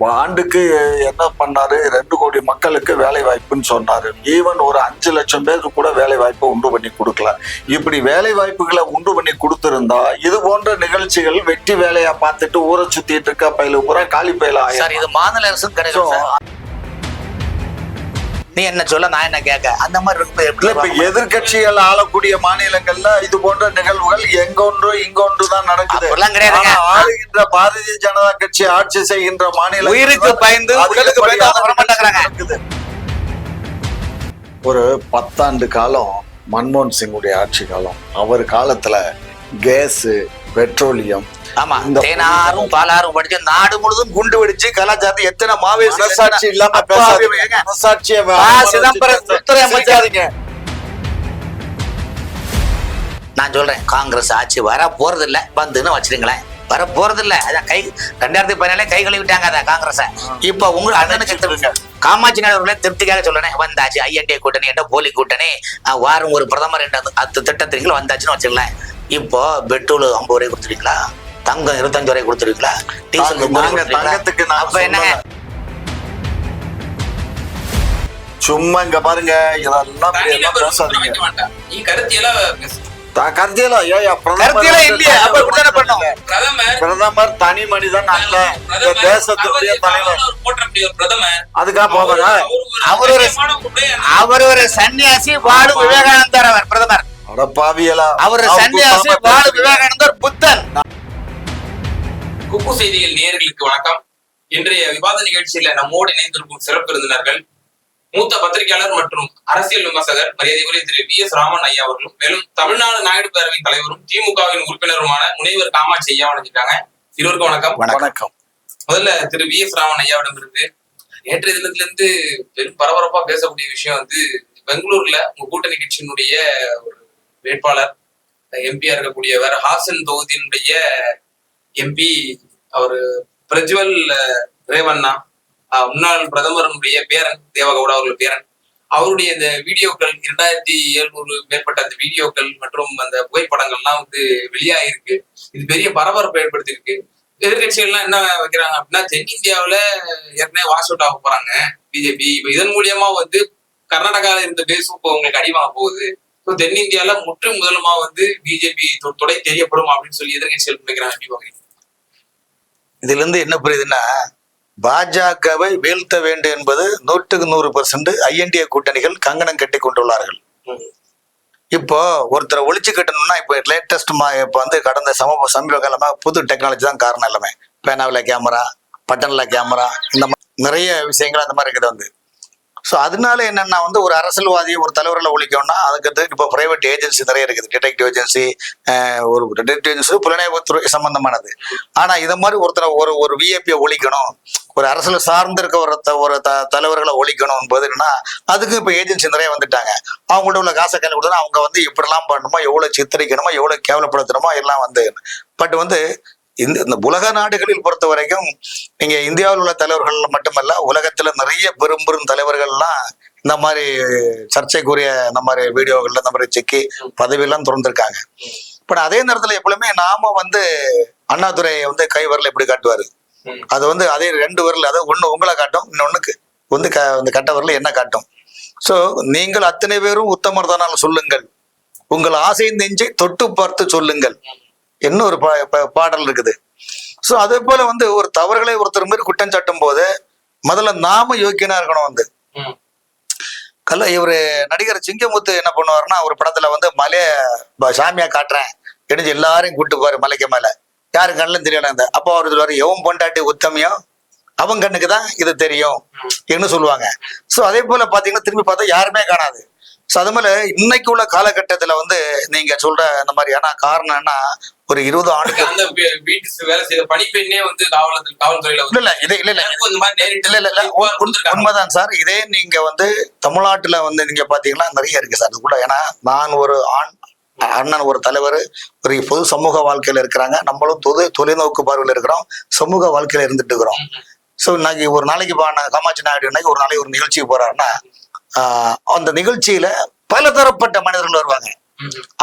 ஆண்டுக்கு என்ன பண்ணாரு, 2 கோடி மக்களுக்கு வேலை வாய்ப்புன்னு சொன்னாரு. ஈவன் ஒரு 5 லட்சம் பேருக்கு கூட வேலை வாய்ப்பை உண்டு பண்ணி கொடுக்கல. இப்படி வேலை வாய்ப்புகளை உண்டு பண்ணி கொடுத்திருந்தா இது போன்ற நிகழ்ச்சிகள் வெட்டி வேலையா பார்த்துட்டு ஊரை சுத்திட்டு இருக்க பயில பூரா காலி பயில சார். இது மாநில அரசு கிடைக்கும். நீ என்ன சொல்ல நான் என்ன கேட்க அந்த மாதிரி இப்ப எதிர்கட்சிகள் ஆளக்கூடிய மாநிலங்கள்ல இது போன்ற நிகழ்வுகள் எங்கொன்று இங்கொன்று தான் நடக்குது. ஆளுகின்ற பாரதிய ஜனதா கட்சி ஆட்சி செய்கின்ற மாநில உயிருக்கு பயந்து உடலுக்கு பயந்து ஒரு 10 ஆண்டு காலம் மன்மோகன் சிங்குடைய ஆட்சி காலம். அவர் காலத்துல கேஸ், பெட்ரோலியம், ஆமா, தேனாரும் பாலாரும் படிச்சு நாடு முழுதும் குண்டு வெடிச்சு கலாச்சாரத்தை எத்தனை மனசாட்சி இல்லாம நான் சொல்றேன், காங்கிரஸ் ஆட்சி வர போறது இல்ல வந்துன்னு வச்சிருங்களேன். வர போறது இல்ல. அதான் 2014 கை கழுவிட்டாங்க அதான் காங்கிரஸ. இப்ப உங்க அண்ணனுக்கு காமாட்சி நாயகர்களே திருப்திக்காக சொல்றேன், வந்தாச்சு ஐஎன்டிஏ கூட்டணி என்ற போலி கூட்டணி, வாரம் ஒரு பிரதமர் என்ற 10 திட்டத்திற்கு வந்தாச்சுன்னு வச்சுக்கலாம். இப்போ பெட்ரோல் 50 ரூபாய் கொடுத்துருக்கீங்களா, தங்கம் 25 ரூபாய் கொடுத்துருக்கீங்களா, டீசல் என்னங்க சும்மா இங்க பாருங்க, இதெல்லாம் பேசாதீங்க. பிரதமர் தனி மனிதன் அல்ல, தேசத்துடைய தலைவர். அதுக்காக போவாங்க. அவர் ஒரு சன்னியாசி, வாடு விவேகானந்தர். அவர் பிரதமர் அவர் சன்னியாசி, வாடு விவேகானந்தர் புத்தன். குக்கு செய்திகள் நேயர்களுக்கு வணக்கம். இன்றைய விவாத நிகழ்ச்சியில நம்மோடு இணைந்திருக்கும் சிறப்பு விருந்தினர்கள் மூத்த பத்திரிகையாளர் மற்றும் அரசியல் விமர்சகர் மரியாதைக்குரிய திரு வி.எஸ். ராமன் ஐயா அவர்களும், மேலும் தமிழ்நாடு நாயுடு பேரவையின் தலைவரும் திமுகவின் உறுப்பினருமான முனைவர் காமாட்சி ஐயா வணங்கிட்டாங்க. இருவருக்கும் வணக்கம். வணக்கம். முதல்ல திரு வி.எஸ். ராமன் ஐயாவிடம் இருந்து நேற்றைய தினத்துல இருந்து பெரும் பரபரப்பா பேசக்கூடிய விஷயம் வந்து, பெங்களூர்ல உங்க கூட்டணி கட்சியினுடைய ஒரு வேட்பாளர் எம்பியா இருக்கக்கூடியவர் ஹாசன் தொகுதியினுடைய எம்பி அவரு பிரஜ்வல் ரேவண்ணா, முன்னாள் பிரதமருடைய பேரன் தேவகவுடா அவர்கள் பேரன், அவருடைய இந்த வீடியோக்கள் 2700 மேற்பட்ட அந்த வீடியோக்கள் மற்றும் அந்த புகைப்படங்கள்லாம் வந்து வெளியாயிருக்கு. இது பெரிய பரபரப்பை ஏற்படுத்தியிருக்கு. எதிர்கட்சிகள்லாம் என்ன வைக்கிறாங்க அப்படின்னா, தென்னிந்தியாவில ஏற்கனவே வாஷ் அவுட் ஆக போறாங்க பிஜேபி. இப்ப இதன் மூலியமா வந்து கர்நாடகாவில இருந்த பேசும் இப்போ உங்களுக்கு அடிமாக போகுது. தென்னிந்தியால முற்று முதலுமா வந்து பிஜேபி தொடை தெரியப்படும் அப்படின்னு சொல்லி எதிர்கட்சிகள் நினைக்கிறாங்க. இதுல இருந்து என்ன புரியுதுன்னா, பாஜகவை வீழ்த்த வேண்டும் என்பது 100% ஐஎன்டிஏ கூட்டணிகள் கங்கணம் கட்டி கொண்டுள்ளார்கள். இப்போ ஒருத்தரை ஒழிச்சு கட்டணும்னா, இப்போ லேட்டஸ்ட் இப்போ வந்து கடந்த சமீப காலமா புது டெக்னாலஜி தான் காரணம். எல்லாமே பேனாவில கேமரா, பட்டன்ல கேமரா, இந்த மாதிரி நிறைய விஷயங்கள் அந்த மாதிரி இருக்குது வந்து. ஸோ அதனால என்னன்னா வந்து, ஒரு அரசியல்வாதியை ஒரு தலைவர்களை ஒழிக்கணும்னா அதுக்கு இப்போ பிரைவேட் ஏஜென்சி நிறைய இருக்குது. டிடெக்டிவ் ஏஜென்சி, ஒரு டிடெக்டிவ் ஏஜென்சி புலனாய்வுத்துறை சம்பந்தமானது. ஆனா இதை மாதிரி ஒருத்தரை ஒரு விஐபியை ஒழிக்கணும், ஒரு அரசியல் சார்ந்து இருக்க ஒரு தலைவர்களை ஒழிக்கணும் என்பது என்னன்னா, அதுக்கு இப்போ ஏஜென்சி நிறைய வந்துட்டாங்க. அவங்கள்ட்ட உள்ள காசை கையில் கொடுத்தா அவங்க வந்து இப்படிலாம் பண்ணணுமோ, எவ்வளவு சித்தரிக்கணுமோ, எவ்வளவு கேவலப்படுத்தணுமோ எல்லாம் வந்து. பட் வந்து இந்த உலக நாடுகளில் பொறுத்த வரைக்கும், நீங்க இந்தியாவில் உள்ள தலைவர்கள் மட்டுமல்ல, உலகத்துல நிறைய பெரும் தலைவர்கள்லாம் இந்த மாதிரி சர்ச்சைக்குரிய இந்த மாதிரி வீடியோகள்ல இந்த மாதிரி செக்கி பதவியெல்லாம் திறந்திருக்காங்க. பட் அதே நேரத்துல எப்பவுமே நாம வந்து அண்ணாதுரையை வந்து கை விரல் எப்படி காட்டுவாரு, அது வந்து அதே 2 விரல், அதாவது ஒண்ணு உங்களை காட்டும், இன்னொன்னுக்கு வந்து இந்த கட்ட விரல் என்ன காட்டும். சோ நீங்கள் அத்தனை பேரும் உத்தமர் தானால் சொல்லுங்கள், உங்கள் ஆசை நெஞ்சை தொட்டு பார்த்து சொல்லுங்கள், என்ன ஒரு பாடல் இருக்குது. சோ அதே போல வந்து ஒரு தவறுகளை ஒருத்தர் மாதிரி குற்றம் சாட்டும் போது முதல்ல நாம யோக்கியனா இருக்கணும். வந்து இவரு நடிகர் சிங்கமுத்து என்ன பண்ணுவாருன்னா, ஒரு படத்துல வந்து மலைய சாமியா காட்டுறேன் இடிஞ்சு எல்லாரையும் கூட்டு போவாரு மலைக்கு மேல, யாரு கண்ணும் தெரியல. அப்போ அவரு சொல்லுவாரு, எவன் பொண்டாட்டி உத்தமியோ அவன் கண்ணுக்கு தான் இது தெரியும் என்று சொல்லுவாங்க. சோ அதே போல பாத்தீங்கன்னா திரும்பி பார்த்தா யாருமே காணாது. ஸோ அது மாதிரி இன்னைக்கு உள்ள காலகட்டத்துல வந்து நீங்க சொல்ற இந்த மாதிரி, ஆனா காரணம் என்ன, ஒரு 20 ஆண்டுகள் உண்மைதான் சார். இதே நீங்க வந்து தமிழ்நாட்டுல வந்து நீங்க பாத்தீங்கன்னா நிறைய இருக்கு சார் இதுக்குள்ள. ஏன்னா நான் ஒரு அண்ணன், ஒரு தலைவர், ஒரு பொது சமூக வாழ்க்கையில இருக்கிறாங்க, நம்மளும் தொலைநோக்கு பார்வையில் இருக்கிறோம், சமூக வாழ்க்கையில இருந்துட்டு இருக்கிறோம். சோ இன்னைக்கு ஒரு நாளைக்கு காமாட்சி நாயுடு இன்னைக்கு ஒரு நாளைக்கு ஒரு நிகழ்ச்சிக்கு போறாருன்னா, அந்த நிகழ்ச்சியில பல தரப்பட்ட மனிதர்கள் வருவாங்க.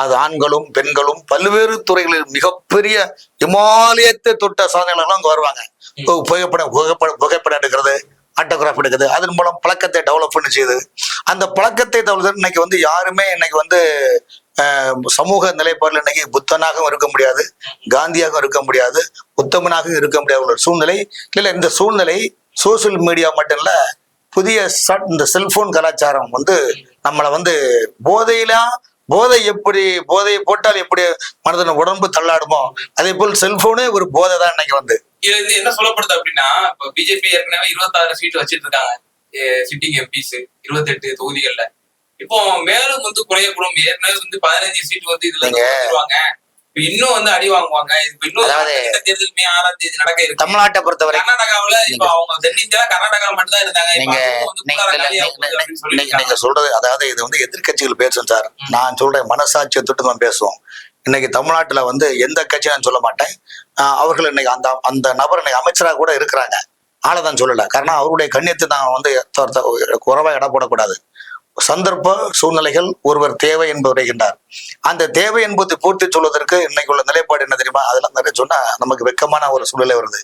அது ஆண்களும் பெண்களும் பல்வேறு துறைகளில் மிகப்பெரிய இமாலயத்தை தொட்ட சாதனைகளும் அங்க வருவாங்க. புகைப்படம் எடுக்கிறது, ஆட்டோகிராஃப் எடுக்குது, அதன் மூலம் பழக்கத்தை டெவலப் பண்ணி செய்யுது. அந்த பழக்கத்தை டெவலப் இன்னைக்கு வந்து யாருமே இன்னைக்கு வந்து சமூக நிலைப்பாடுல இன்னைக்கு புத்தனாகவும் இருக்க முடியாது, காந்தியாகவும் இருக்க முடியாது, உத்தமனாகவும் இருக்க முடியாத ஒரு சூழ்நிலை இல்ல. இந்த சூழ்நிலை சோசியல் மீடியா மட்டும் இல்ல, புதிய இந்த செல்போன் கலாச்சாரம் வந்து நம்மளை வந்து போதை எப்படி போதையை போட்டால் எப்படி மனதின் உடம்பு தள்ளாடுமோ அதே போல் செல்போனே ஒரு போதை தான் இன்னைக்கு வந்து. இதுல இருந்து என்ன சொல்லப்படுது அப்படின்னா, இப்ப பிஜேபி ஏற்கனவே 26 சீட் வச்சிட்டு இருக்காங்க, சிட்டிங் எம்பிஸ் 28 தொகுதிகள்ல. இப்போ மேலும் வந்து குறையக்கூடும். ஏற்கனவே வந்து 15 சீட் வந்து இதுல வந்துருவாங்க. இன்னும் வந்து அடி வாங்குவாங்க. இன்னும் தேர்தல் மே 6ஆம் தேதி நடக்க இருக்கு. தமிழ்நாட்டை பொறுத்தவரை கர்நாடகாவில இப்ப அவங்க தென்னிந்தியா கர்நாடகா மட்டும் தான் இருந்தாங்க. நீங்க சொல்றது அதாவது இது வந்து எதிர்கட்சிகள் பேசும் சார். நான் சொல்றேன் மனசாட்சியை தொட்டு தான் பேசுவோம். இன்னைக்கு தமிழ்நாட்டுல வந்து எந்த கட்சி நான் சொல்ல மாட்டேன். அவர்கள் இன்னைக்கு அந்த நபர் இன்னைக்கு அமைச்சராக கூட இருக்கிறாங்க. ஆளதான் சொல்லல. காரணம் அவருடைய கண்ணியத்தை நான் வந்து குறைவா இட போடக்கூடாது. சந்தர்ப்ப சூழ்நிலைகள் ஒருவர் தேவை என்பது வருகின்றார். அந்த தேவை என்பதை பூர்த்தி சொல்வதற்கு இன்னைக்கு உள்ள நிலைப்பாடு என்ன தெரியுமா? அதுல நிறைய சொன்னா நமக்கு வெக்கமான ஒரு சூழ்நிலை வருது.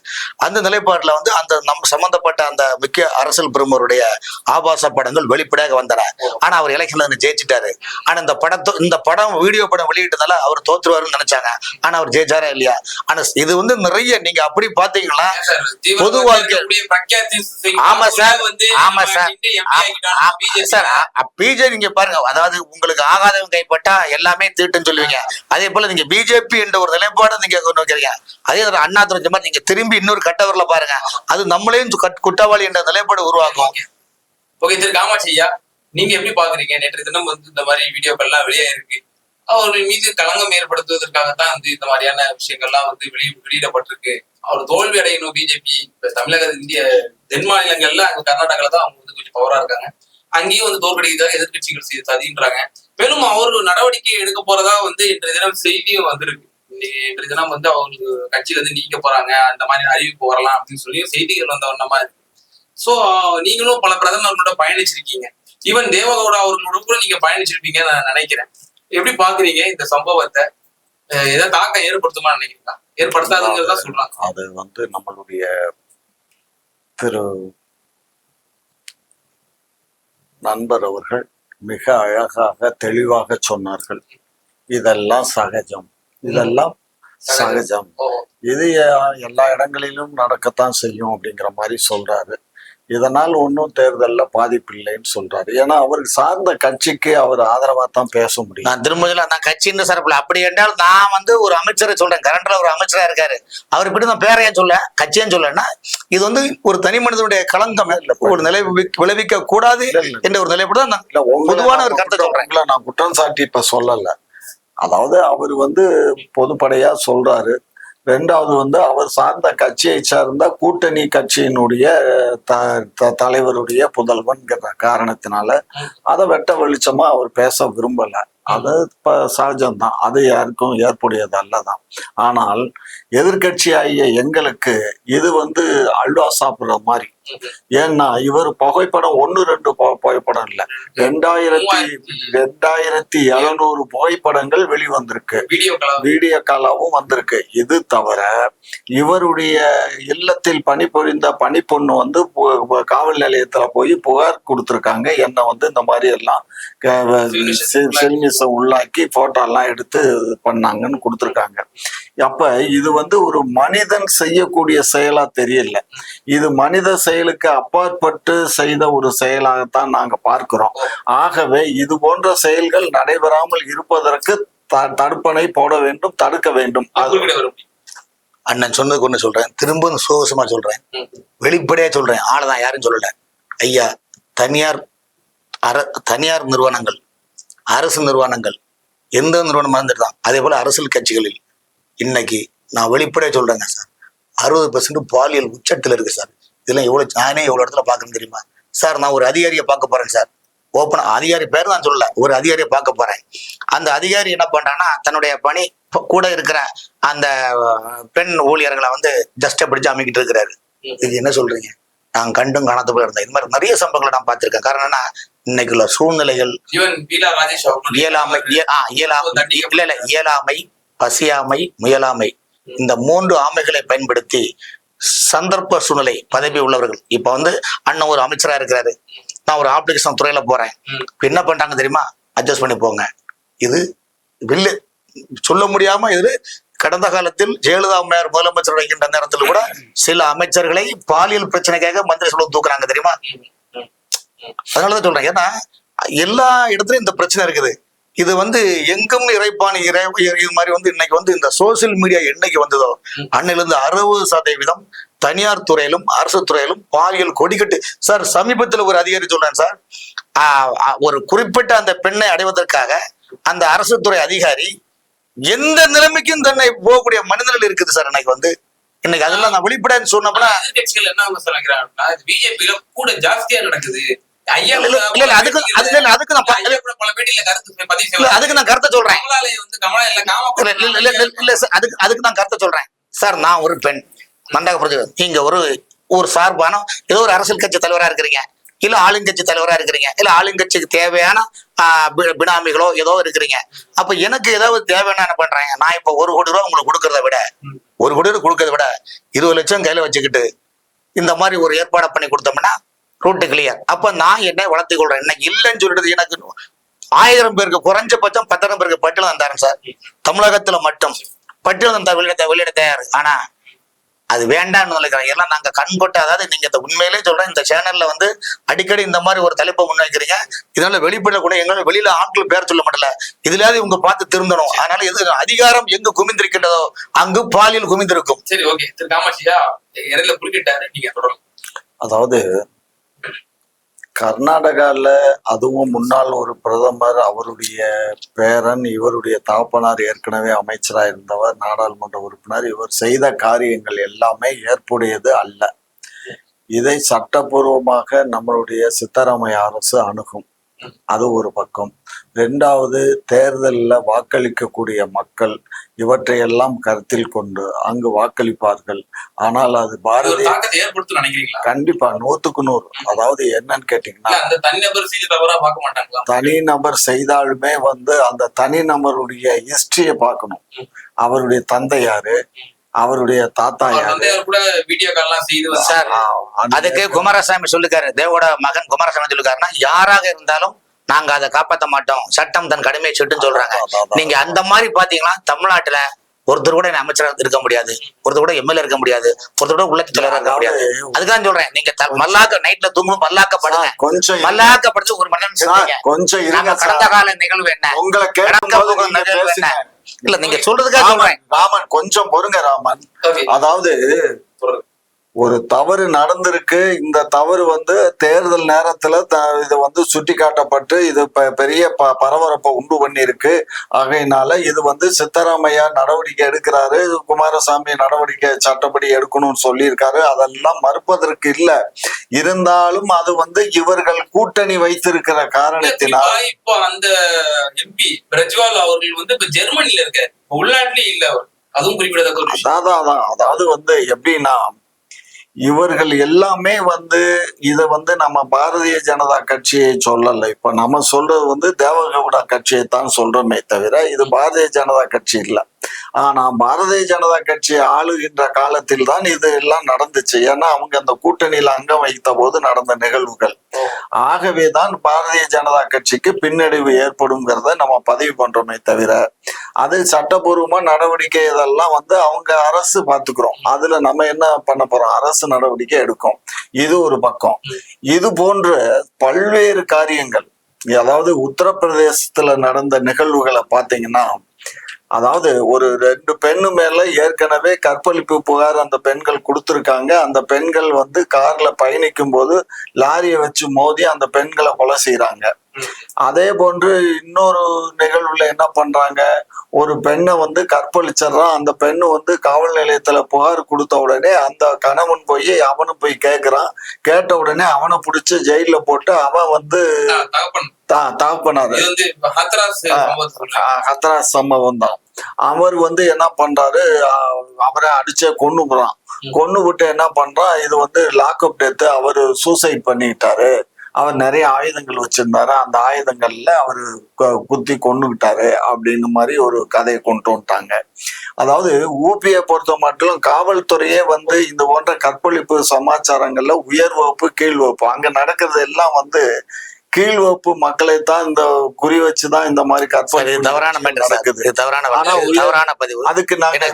அந்த நிலைப்பாட்டுல வந்து அந்த சம்பந்தப்பட்ட அந்த முக்கிய அரசியல் பிரமுகருடைய ஆபாச படங்கள் வெளிப்படையாக வந்தன. ஆனா அவர் எலெக்ஷன்ல ஜெயிச்சிட்டாரு. ஆனா இந்த படம் வீடியோ படம் வெளியிட்டதால அவர் தோற்றுவாருன்னு நினைச்சாங்க. ஆனா அவர் ஜெயிச்சாரா இல்லையா? ஆனா இது வந்து நிறைய நீங்க அப்படி பாத்தீங்கன்னா பொது வாழ்க்கை. ஆமா சார், ஆமா சார், சார் பிஜேபி நீங்க பாருங்க, அதாவது உங்களுக்கு ஆகாதவங்க கைப்பட்டா எல்லாமே தீட்டுன்னு சொல்லுவீங்க. அதே போல நீங்க பிஜேபி என்ற ஒரு நிலைப்பாடு நீங்க கொண்டு வைக்கிறீங்க. அதே அண்ணா துறை மாதிரி நீங்க திரும்பி இன்னொரு கட்டவரில் பாருங்க, அது நம்மளையும் குற்றவாளி என்ற நிலைப்பாடு உருவாக்கும். ஓகே திரு காமாட்சி ஐயா, நீங்க எப்படி பாக்குறீங்க? நேற்று தினம் வந்து இந்த மாதிரி வீடியோக்கள்லாம் வெளியாயிருக்கு. அவர்கள் மீது களங்கம் ஏற்படுத்துவதற்காகத்தான் வந்து இந்த மாதிரியான விஷயங்கள்லாம் வந்து வெளியிடப்பட்டிருக்கு. அவர் தோல்வி அடையணும் பிஜேபி. இப்ப தமிழக இந்திய தென் மாநிலங்கள்ல அங்க கர்நாடகால தான் அவங்க வந்து கொஞ்சம் பவரா இருக்காங்க. அங்கேயும் வந்து தோற்கடிக்கிறதாக எதிர்கட்சிகள் சதின்றாங்க. மேலும் அவர் நடவடிக்கை எடுக்க போறதா வந்து இன்றைய தினம் செய்தியும் வந்திருக்கு. இன்றைய தினம் வந்து அவங்களுக்கு கட்சியில இருந்து நீக்க போறாங்க, அந்த மாதிரி அறிவிப்பு வரலாம் அப்படின்னு சொல்லி செய்திகள் வந்த மாதிரி இருக்கு. சோ நீங்களும் பல பிரதமர்களோட பயணிச்சிருக்கீங்க. ஈவன் தேவகவுடா அவர்களோட கூட நீங்க பயணிச்சிருப்பீங்கன்னு நான் நினைக்கிறேன். எப்படி பாக்குறீங்க இந்த சம்பவத்தை? ஏதாவது தாக்கம் ஏற்படுத்துமா நினைக்கிறீங்களா? ஏற்படுத்தாதுங்கிறதா சொல்றாங்க. அது வந்து நம்மளுடைய திரு நண்பர் அவர்கள் மிக அழகாக தெளிவாக சொன்னார்கள். இதெல்லாம் சகஜம், இதெல்லாம் சகஜம், இது எல்லா இடங்களிலும் நடக்கத்தான் செய்யும் அப்படிங்கிற மாதிரி சொல்றாரு. இதனால் ஒன்றும் தேர்தல்ல பாதிப்பு இல்லைன்னு சொல்றாரு. ஏன்னா அவருக்கு சார்ந்த கட்சிக்கு அவர் ஆதரவா தான் பேச முடியும். நான் திரும்ப நான் கட்சின்னு சார்பில் அப்படி என்றால் நான் வந்து ஒரு அமைச்சரை சொல்றேன். கரண்ட்ல ஒரு அமைச்சரா இருக்காரு, அவர் இப்படி நான் பேரையும் சொல்ல கட்சியும் சொல்லன்னா இது வந்து ஒரு தனி மனிதனுடைய களங்கம் ஒரு நிலை விளைவிக்க கூடாது என்ற ஒரு நிலைப்பட தான் பொதுவான ஒரு கருத்தை சொல்றேன். நான் குற்றம் சாட்டி இப்ப சொல்லல. அதாவது அவர் வந்து பொதுப்படையா சொல்றாரு. ரெண்டாவது வந்து அவர் சார்ந்த கட்சியை சார்ந்த கூட்டணி கட்சியினுடைய தலைவருடைய புதல்வன்கிற காரணத்தினால அதை வெட்ட வெளிச்சமா அவர் பேச விரும்பல. அது சகஜம்தான், அது யாருக்கும் ஏற்புடையது அல்லதான். ஆனால் எதிர்கட்சி ஆகிய எங்களுக்கு இது வந்து அல்வா சாப்பிடுற மாதிரி. ஏன்னா இவர் புகைப்படம் 1-2 புகைப்படம் இல்ல, 2700 புகைப்படங்கள் வெளிவந்திருக்கு, வீடியோ காலாவும் வந்திருக்கு. இது தவிர இவருடைய இல்லத்தில் பணிபுரிந்த பணிப்பொண்ணு வந்து காவல் நிலையத்துல போய் புகார் கொடுத்திருக்காங்க. என்ன வந்து இந்த மாதிரி எல்லாம் செல்மிசம் உள்ளாக்கி போட்டோ எல்லாம் எடுத்து பண்ணாங்கன்னு கொடுத்திருக்காங்க. அப்ப இது வந்து ஒரு மனிதன் செய்யக்கூடிய செயலா தெரியல. இது மனித செயலுக்கு அப்பாற்பட்டு செய்த ஒரு செயலாகத்தான் நாங்க பார்க்கிறோம். ஆகவே இது போன்ற செயல்கள் நடைபெறாமல் இருப்பதற்கு தடுப்பணை போட வேண்டும், தடுக்க வேண்டும். அண்ணன் சொன்னதுக்கு ஒண்ணு சொல்றேன், திரும்ப சோகசமா சொல்றேன், வெளிப்படையா சொல்றேன், ஆளதான் யாரும் சொல்லல. ஐயா, தனியார் நிறுவனங்கள், அரசு நிறுவனங்கள், எந்த நிறுவனமா இருந்துதான், அதே போல அரசியல் கட்சிகளில் இன்னைக்கு நான் வெளிப்படையா சொல்றேங்க சார், 60% பாலியல் உச்சத்துல இருக்கு சார். இதெல்லாம் நானே எவ்வளவு இடத்துல பாக்குறேன்னு தெரியுமா சார்? நான் ஒரு அதிகாரியை பார்க்க போறேன் சார், ஓப்பனா அதிகாரி பேர் நான் சொல்லல, ஒரு அதிகாரியை பார்க்க போறேன். அந்த அதிகாரி என்ன பண்றான்னா தன்னுடைய பணி கூட இருக்கிற அந்த பெண் ஊழியர்களை வந்து ஜஸ்ட பிடிச்சு அமைக்கிட்டு இருக்கிறாரு. இது என்ன சொல்றீங்க? நான் கண்டும் காணாத போல இருந்தேன். இது மாதிரி நிறைய சம்பவங்களை நான் பார்த்திருக்கேன். காரணம் என்ன, இன்னைக்கு உள்ள சூழ்நிலைகள், ஈவன் பீலா ராஜேஷ் அவர்களுடைய இயலாமை, பசியாமை, முயலாமை, இந்த 3 ஆமைகளை பயன்படுத்தி சந்தர்ப்ப சூழ்நிலை பதவி உள்ளவர்கள். இப்ப வந்து அண்ணன் ஒரு அமைச்சரா இருக்கிறாரு, நான் ஒரு அப்ளிகேஷன் துறையில போறேன், இப்ப என்ன பண்றாங்க தெரியுமா? அட்ஜஸ்ட் பண்ணி போங்க. இது வில்லு சொல்ல முடியாம இது கடந்த காலத்தில் ஜெயலலிதா அம்மையார் முதலமைச்சர் இருக்கின்ற நேரத்தில் கூட சில அமைச்சர்களை பாலியல் பிரச்சனைக்காக மந்திரி சொல்ல தூக்குறாங்க தெரியுமா? அதனாலதான் சொல்றேன், ஏன்னா எல்லா இடத்துலயும் இந்த பிரச்சனை இருக்குது. இது வந்து எங்கும் இறைப்பான் இது மாதிரி வந்து இன்னைக்கு வந்து இந்த சோசியல் மீடியா என்னைக்கு வந்ததோ அன்னிலிருந்து 60% தனியார் துறையிலும் அரசு துறையிலும் பாலியல் கொடிக்கட்டு. சார் சமீபத்தில் ஒரு அதிகாரி சொல்றேன் சார், ஒரு குறிப்பிட்ட அந்த பெண்ணை அடைவதற்காக அந்த அரசு துறை அதிகாரி எந்த நிலைமைக்கும் தன்னை போகக்கூடிய மனிதர்கள் இருக்குது சார். இன்னைக்கு அதெல்லாம் நான் வெளிப்படைன்னு சொன்னப்ப எதிர்கட்சிகள் என்ன சொல்லுறாங்கன்னா பிஜேபியில கூட ஜாஸ்தியா நடக்குது. அதுக்கு நான் கருத்தை சொல்றேன். அதுக்கு நான் கருத்தை சொல்றேன் சார். நான் ஒரு பெண் மண்டகப்புறம், நீங்க ஒரு சார்பான ஏதோ ஒரு அரசியல் கட்சி தலைவரா இருக்கிறீங்க, இல்ல ஆளுங்கட்சி தலைவரா இருக்கிறீங்க, இல்ல ஆளுங்கட்சிக்கு தேவையான பினாமிகளோ ஏதோ இருக்கிறீங்க. அப்ப எனக்கு ஏதாவது தேவையான என்ன பண்றாங்க? நான் இப்ப 1 கோடி ரூபாய் உங்களுக்கு கொடுக்கறத விட 1 கோடி ரூபாய் கொடுக்கறத விட 20 லட்சம் கையில வச்சுக்கிட்டு இந்த மாதிரி ஒரு ஏற்பாடை பண்ணி கொடுத்தோம்னா ரூட்டு கிளியர். அப்ப நான் என்ன வளர்த்துக் கொள்றேன். இன்னைக்கு இல்லைன்னு சொல்லிட்டு எனக்கு 1000 பேருக்கு குறைஞ்சபட்சம் 10,000 பேருக்கு பட்டியல் தந்தாரன் சார். தமிழகத்துல மட்டும் பட்டியல் தந்தா வெளியிட தயார். ஆனா அது வேண்டாம்னு நினைக்கிறேன். எல்லாம் நாங்க கண்பட்டு, அதாவது நீங்க உண்மையிலே சொல்றேன், இந்த சேனல்ல வந்து அடிக்கடி இந்த மாதிரி ஒரு தலைப்பை முன்வைக்கிறீங்க. இதனால வெளிப்படக்கூட எங்களால வெளியில ஆட்கள் பேர் சொல்ல மாட்டல. இதுலயாவது இவங்க பார்த்து திருந்தணும். அதனால எது அதிகாரம் எங்கு குமிந்திருக்கின்றதோ அங்கு பாலியல் குமிந்திருக்கும். சரி, ஓகே. திரு காமாட்சியா இடையில குறுக்கிட்டாரு, நீங்க தொடரும். அதாவது கர்நாடகால அதுவும் முன்னாள் ஒரு பிரதமர், அவருடைய பேரன், இவருடைய தகப்பனார் ஏற்கனவே அமைச்சரா இருந்தவர், நாடாளுமன்ற உறுப்பினர். இவர் செய்த காரியங்கள் எல்லாமே ஏற்புடையது அல்ல. இதை சட்டபூர்வமாக நம்மளுடைய சித்தராமையா அரசு அணுகும். அது ஒரு பக்கம். 2வது, தேர்தலில் வாக்களிக்கக்கூடிய மக்கள் இவற்றையெல்லாம் கருத்தில் கொண்டு அங்கு வாக்களிப்பார்கள். ஆனால் அது பாரதிய கண்டிப்பா 100க்கு 100. அதாவது என்னன்னு கேட்டீங்கன்னா, தனிநபர் செய்தாலுமே வந்து அந்த தனிநபருடைய ஹிஸ்டரியை பார்க்கணும். அவருடைய தந்தை யாரு, அவருடைய தாத்தா யாரு. அதுக்கு குமாரசாமி சொல்லிருக்காரு, தேவோட மகன் குமாரசாமி சொல்லிருக்காருன்னா, யாராக இருந்தாலும் நாங்க அதை காப்பாற்ற மாட்டோம், சட்டம் தன் கடமையை சுட்டுன்னு சொல்றாங்க. நீங்க அந்த மாதிரி பாத்தீங்கன்னா தமிழ்நாட்டுல ஒருத்தர் கூட அமைச்சராக இருக்க முடியாது, ஒருத்தர் கூட எம்எல்ஏ இருக்க முடியாது, ஒருத்தர் கூட உள்ளாட்சி தலைவராக இருக்க முடியாது. அதுதான் சொல்றேன், நீங்க மல்லாக்க நைட்ல தூங்கும் மல்லாக்கப்படுங்க, கொஞ்சம் மல்லாக்கப்படுத்து ஒரு மனிதன் கொஞ்சம் கடந்த கால நிகழ்வு என்ன, உங்களை என்ன இல்ல நீங்க சொல்றதுக்காக சொல்றேன். ராமன் கொஞ்சம் பொறுங்க ராமன். அதாவது ஒரு தவறு நடந்திருக்கு. இந்த தவறு வந்து தேர்தல் நேரத்துல இது வந்து சுட்டி காட்டப்பட்டு இது பெரிய பரபரப்பை உண்டு பண்ணிருக்கு. ஆகையினால இது வந்து சித்தராமையா நடவடிக்கை எடுக்கிறாரு, குமாரசாமி நடவடிக்கை சட்டப்படி எடுக்கணும்னு சொல்லியிருக்காரு. அதெல்லாம் மறுப்பதற்கு இல்லை. இருந்தாலும் அது வந்து இவர்கள் கூட்டணி வைத்திருக்கிற காரணத்தினால் இப்போ அந்த எம்பி பிரஜ்வால் அவர்கள் வந்து இப்ப ஜெர்மனில இருக்காரு, உள்நாட்டிலே இல்ல அவர். அதுவும் குறிப்பிடத்தக்க. அதாவது வந்து எப்படின்னா, இவர்கள் எல்லாமே வந்து இத வந்து நம்ம பாரதிய ஜனதா கட்சியை சொல்லல. இப்ப நம்ம சொல்றது வந்து தேவகவுடா கட்சியை தான் சொல்றோமே தவிர இது பாரதிய ஜனதா கட்சி இல்லை. ஆனா பாரதிய ஜனதா கட்சி ஆளுகின்ற காலத்தில் தான் இது எல்லாம் நடந்துச்சு. ஏன்னா அவங்க அந்த கூட்டணியில அங்கம் வைத்த போது நடந்த நிகழ்வுகள். ஆகவேதான் பாரதிய ஜனதா கட்சிக்கு பின்னடைவு ஏற்படுங்கிறத நம்ம பதிவு பண்றோமே தவிர அது சட்டபூர்வமா நடவடிக்கை இதெல்லாம் வந்து அவங்க அரசு பாத்துக்கிறோம். அதுல நம்ம என்ன பண்ண போறோம், அரசு நடவடிக்கை எடுக்கும். இது ஒரு பக்கம். இது போன்ற பல்வேறு காரியங்கள், அதாவது உத்தரப்பிரதேசத்துல நடந்த நிகழ்வுகளை பாத்தீங்கன்னா, அதாவது ஒரு 2 பெண்ணு மேல ஏற்கனவே கற்பழிப்பு புகார் அந்த பெண்கள் கொடுத்திருக்காங்க. அந்த பெண்கள் வந்து கார்ல பயணிக்கும் போது லாரியை வச்சு மோதி அந்த பெண்களை கொலை செய்யறாங்க. அதே போன்று இன்னொரு நிகழ்வுல என்ன பண்றாங்க, ஒரு பெண்ணை வந்து கற்பழிச்சிடறான். அந்த பெண்ணு வந்து காவல் நிலையத்துல புகார் கொடுத்த உடனே அந்த கணவன் போய் அவனும் போய் கேட்கிறான். கேட்ட உடனே அவனை பிடிச்சி ஜெயில போட்டு அவன் வந்து தகப்பனாரு ஹத்ராஸ் சம்பவம் தான். அவர் வந்து என்ன பண்றாரு, அவரை அடிச்சே கொன்னு விட்டு என்ன பண்றான், இது வந்து லாக்அப் டெத்து, அவரு சூசைட் பண்ணிட்டாரு அவர் நிறைய ஆயுதங்கள் வச்சிருந்தாரு, அந்த ஆயுதங்கள்ல அவரு குத்தி கொன்னுக்கிட்டாரு அப்படின்னு மாதிரி ஒரு கதையை கொண்டு வந்துட்டாங்க. அதாவது ஊபியை பொறுத்த மட்டும் காவல்துறையே வந்து இந்த போன்ற கற்பழிப்பு சமாச்சாரங்கள்ல உயர் வகுப்பு கீழ் வகுப்பு அங்க நடக்கிறது எல்லாம் வந்து கீழ் வகுப்பு மக்களை தான் இந்த குறி வச்சுதான் இந்த மாதிரி கற்பழிப்பு தவறான நடக்குது. தவறான பதிவு. அதுக்கு நாங்க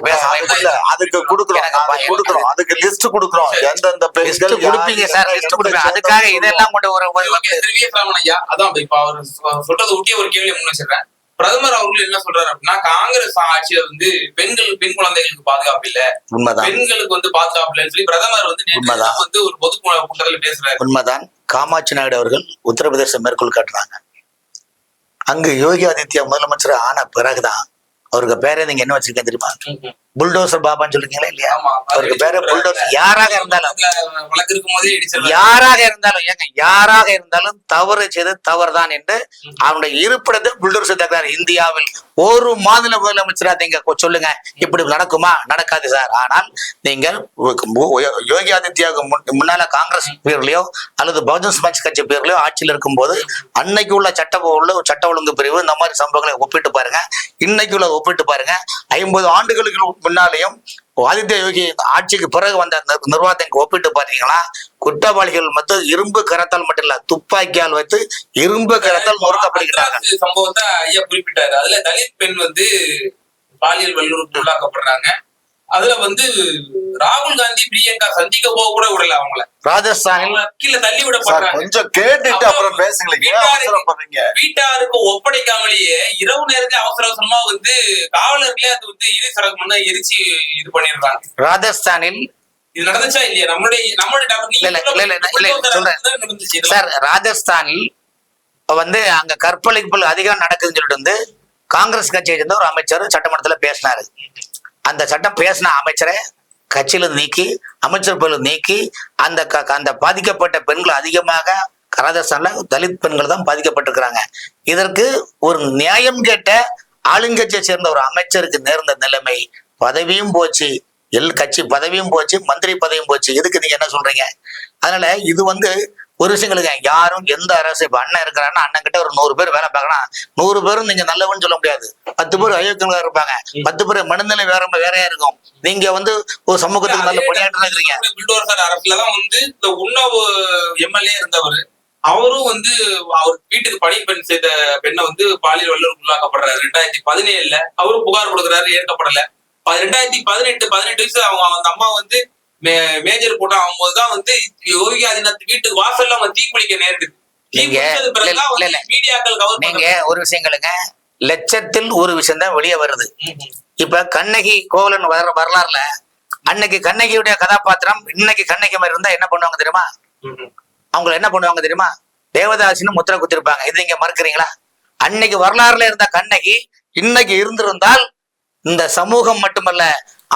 அதுக்கு கொடுக்குறோம் அதுக்கு லிஸ்ட் கொடுக்குறோம் எந்தெந்த பெண்கள் கொடுப்பீங்க சார், லிஸ்ட் கொடுப்பீங்க. அதுக்காக இதெல்லாம் கொண்டு வர ஐயா அதான் இப்ப அவர் சொல்றது ஒட்டிய ஒரு கேள்வி முன் வச்சிருக்கேன். பிரதமர் அவர்கள் என்ன சொல்றாரு அப்படின்னா, காங்கிரஸ் ஆட்சியில வந்து பெண் குழந்தைகளுக்கு பாதுகாப்பு இல்ல, பெண்களுக்கு வந்து பாதுகாப்பு இல்லைன்னு சொல்லி பிரதமர் வந்து நேற்று வந்து ஒரு பொது கூட்டத்தில் பேசுறாரு. உண்மைதான். காமாட்சி நாயுடு அவர்கள் உத்தரப்பிரதேசம் மேற்கோள் காட்டுறாங்க. அங்கு யோகி ஆதித்யா முதலமைச்சர் ஆன பிறகுதான் அவருக்கு பேரே நீங்க என்ன வச்சிருக்கேன் தெரியுமா? புல்டோசர் பாபான்னு சொல்றீங்களா இல்லையா? அவருக்கு பேரு புல்டோசர். யாராக இருந்தாலும் தவறு செய்து தவறுதான் என்று அவனுடைய இருப்பிடத்தை புல்டோசர் தக்கிறார். இந்தியாவில் ஒரு மாநில முதலமைச்சரா நீங்க சொல்லுங்க, இப்படி நடக்குமா? நடக்காது சார். ஆனால் நீங்க யோகி ஆதித்யாவுக்கு முன்னால காங்கிரஸ் பேர்லயோ அல்லது பகுஜன் சமாஜ் கட்சி பேர்லயோ ஆட்சியில் இருக்கும் போது அன்னைக்கு உள்ள சட்ட ஒழுங்கு பிரிவு இந்த மாதிரி சம்பவங்களை ஒப்பிட்டு பாருங்க, இன்னைக்கு உள்ள ஒப்பிட்டு பாருங்க. 50 ஆண்டுகளுக்கு முன்னாலேயும் ஆதித்ய யோகி ஆட்சிக்கு பிறகு வந்த நிர்வாகத்தை ஒப்பிட்டு பாத்தீங்கன்னா குற்றவாளிகள் மொத்தம் இரும்பு கரத்தால் மட்டும் இல்ல, துப்பாக்கியால் வைத்து இரும்பு கரத்தால் நொறுக்கப்படுகிறார்கள். சம்பவத்தை ஐயா குறிப்பிட்டாரு. அதுல தலித் பெண் வந்து பாலியல் வல்லுறவுக்கு உள்ளாக்கப்படுறாங்க. அதுல வந்து ராகுல் காந்தி பிரியங்கா சந்திக்க போக கூட விடல அவங்கள. ராஜஸ்தானில் கீழே தள்ளி விடப்படுறாங்க. கொஞ்சம் கேட்டுட்டு அப்புறம் பேசுங்களீங்க. வீட்டாருக்கு ஒப்படைக்காமலேயே இரவு நேரத்துல அவசரமா வந்து காவலர்களே அது வந்து இரு சரக்கு எரிச்சு இது பண்ணிடுறாங்க. ராஜஸ்தானில் இது நடந்துச்சா இல்லையா? சார், ராஜஸ்தானில் வந்து அங்க கற்பழிப்புகள் அதிகம் நடக்குதுன்னு சொல்லிட்டு வந்து காங்கிரஸ் கட்சியை சேர்ந்த ஒரு அமைச்சர் சட்டமன்றத்துல பேசினாரு. அந்த சட்டம் பேசின அமைச்சரை கட்சியில நீக்கி அமைச்சர் பதவியில நீக்கி அந்த பாதிக்கப்பட்ட பெண்கள் அதிகமாக ராஜஸ்தான்ல தலித் பெண்கள் தான் பாதிக்கப்பட்டிருக்கிறாங்க. இதற்கு ஒரு நியாயம் கேட்ட ஆளுங்கட்சியை சேர்ந்த ஒரு அமைச்சருக்கு நேர்ந்த நிலைமை, பதவியும் போச்சு, கட்சி பதவியும் போச்சு, மந்திரி பதவியும் போச்சு. இதுக்கு நீங்க என்ன சொல்றீங்க? அதனால இது வந்து ஒரு விஷயங்களுக்கு யாரும் எந்த அரசு இப்ப அண்ணன் இருக்கிறான்னா அண்ணன் கிட்ட ஒரு 100 பேர் வேலை பார்க்கலாம். 100 பேரும் நீங்க நல்லவன்னு சொல்ல முடியாது. 10 பேர் அயோக்கியங்களா இருப்பாங்க, 10 பேர் மனநிலை வேறையா இருக்கும். நீங்க வந்து ஒரு சமூகத்துக்கு நல்ல பணியாற்ற இருக்கிறீங்க. அரசுலதான் வந்து இந்த உண்ணாவு எம்எல்ஏ இருந்தவர், அவரும் வந்து அவர் வீட்டுக்கு பணி பெண் செய்த பெண்ணை வந்து பாலியல் வல்லுறவுக்கு உள்ளாக்கப்படுறாரு. 2017 அவரும் புகார் கொடுக்குறாரு, ஏற்கப்படல. 2018 வயசு அந்த அம்மா வந்து மேஜர் போட்டா ஆகும்போதுதான் வந்து யோகி ஆதித்யநாத் வீட்டுக்கு வாசல்ல அவங்க தீக்குளிக்க நேரிடுது. நீங்க ஒரு விஷயங்களுங்க, லட்சத்தில் ஒரு விஷயம் தான் வெளியே வருது. இப்ப கண்ணகி கோவலன் வரலாறுல அன்னைக்கு கண்ணகியுடைய கதாபாத்திரம் இன்னைக்கு கண்ணகி மாதிரி இருந்தா என்ன பண்ணுவாங்க தெரியுமா? அவங்களை என்ன பண்ணுவாங்க தெரியுமா? தேவதாசின்னு முத்திரை குத்திருப்பாங்க. இது நீங்க மறுக்கிறீங்களா? அன்னைக்கு வரலாறுல இருந்த கண்ணகி இன்னைக்கு இருந்திருந்தால் இந்த சமூகம் மட்டுமல்ல,